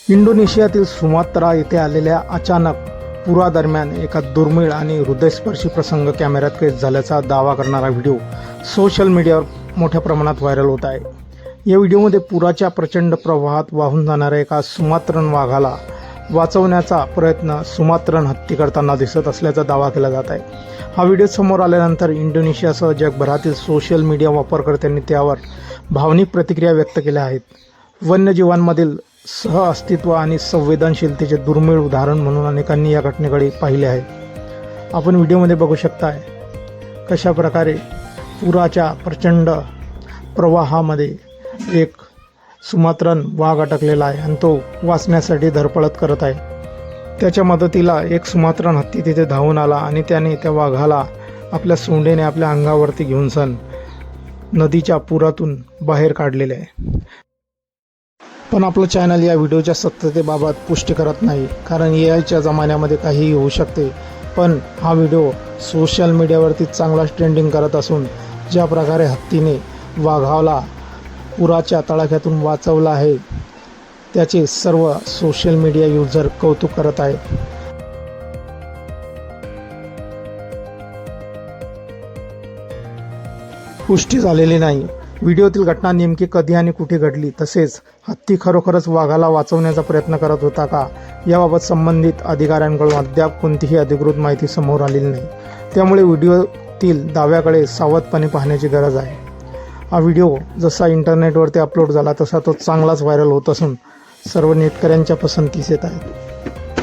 इंडोनेशियातील Sumatra येथे आलेल्या अचानक पुरादरम्यान एका दुर्मिळ आणि हृदयस्पर्शी प्रसंग कॅमेऱ्यात कैद झाल्याचा दावा करणारा व्हिडिओ सोशल मीडियावर मोठ्या प्रमाणात व्हायरल होत आहे। या व्हिडिओमध्ये पुराच्या प्रचंड प्रवाहात वाहून जाणाऱ्या एका सुमात्रन वाघाला वाचवण्याचा प्रयत्न सुमात्रन हत्ती करताना दिसत असल्याचा दावा केला जात आहे। हा व्हिडिओ समोर आल्यानंतर इंडोनेशियासह जगभरातील सोशल मीडिया वापरकर्त्यांनी त्यावर भावनिक प्रतिक्रिया व्यक्त केल्या आहेत। वन्यजीवांमधील सहअस्तित्व आणि संवेदनशीलतेचे दुर्मिळ उदाहरण म्हणून अनेकांनी या घटनेकडे पाहिले आहे। आपण व्हिडिओमध्ये बघू शकताय कशा प्रकारे पुराच्या प्रचंड प्रवाहामध्ये एक सुमात्रन वाघ अटकलेला आहे आणि तो वाचण्यासाठी धडपड करत आहे। त्याच्या मदतीला एक सुमात्रन हत्ती तिथे धावून आला आणि त्याने त्या वाघाला आपल्या सोंडेने आपल्या अंगावरती घेऊन सण नदीच्या पुरातून बाहेर काढलेले आहे। पण आपलं चॅनल या व्हिडिओच्या सत्यतेबाबत पुष्टी करत नाही, कारण एआयच्या जमान्यामध्ये काहीही होऊ शकते। पण हा व्हिडिओ सोशल मीडियावरती चांगलाच ट्रेंडिंग करत असून ज्या प्रकारे हत्तीने वाघाला पुराच्या तडाख्यातून वाचवलं आहे त्याचे सर्व सोशल मीडिया युजर कौतुक करत आहेत। पुष्टी झालेली नाही व्हिडिओतील घटना नेमकी कधी आणि कुठे घडली, तसेच हत्ती खरोखरच वाघाला वाचवण्याचा प्रयत्न करत होता का याबाबत संबंधित अधिकाऱ्यांकडून अद्याप कोणतीही अधिकृत माहिती समोर आलेली नाही। त्यामुळे व्हिडिओतील दाव्याकडे सावधपणे पाहण्याची गरज आहे। हा व्हिडिओ जसा इंटरनेटवरती अपलोड झाला तसा तो चांगलाच व्हायरल होत असून सर्व नेटकऱ्यांच्या पसंतीस येत आहे।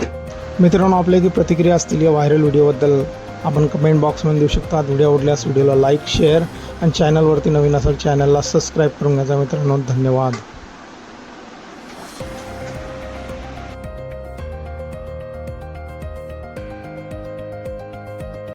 मित्रांनो, आपल्या की प्रतिक्रिया असतील या व्हायरल व्हिडिओबद्दल आपण कमेंट बॉक्समध्ये देऊ शकता। व्हिडिओ आवडल्यास व्हिडिओला लाईक, शेअर आणि चॅनलवरती नवीन असेल चॅनलला सबस्क्राईब करून घ्या। मित्रांनो, धन्यवाद।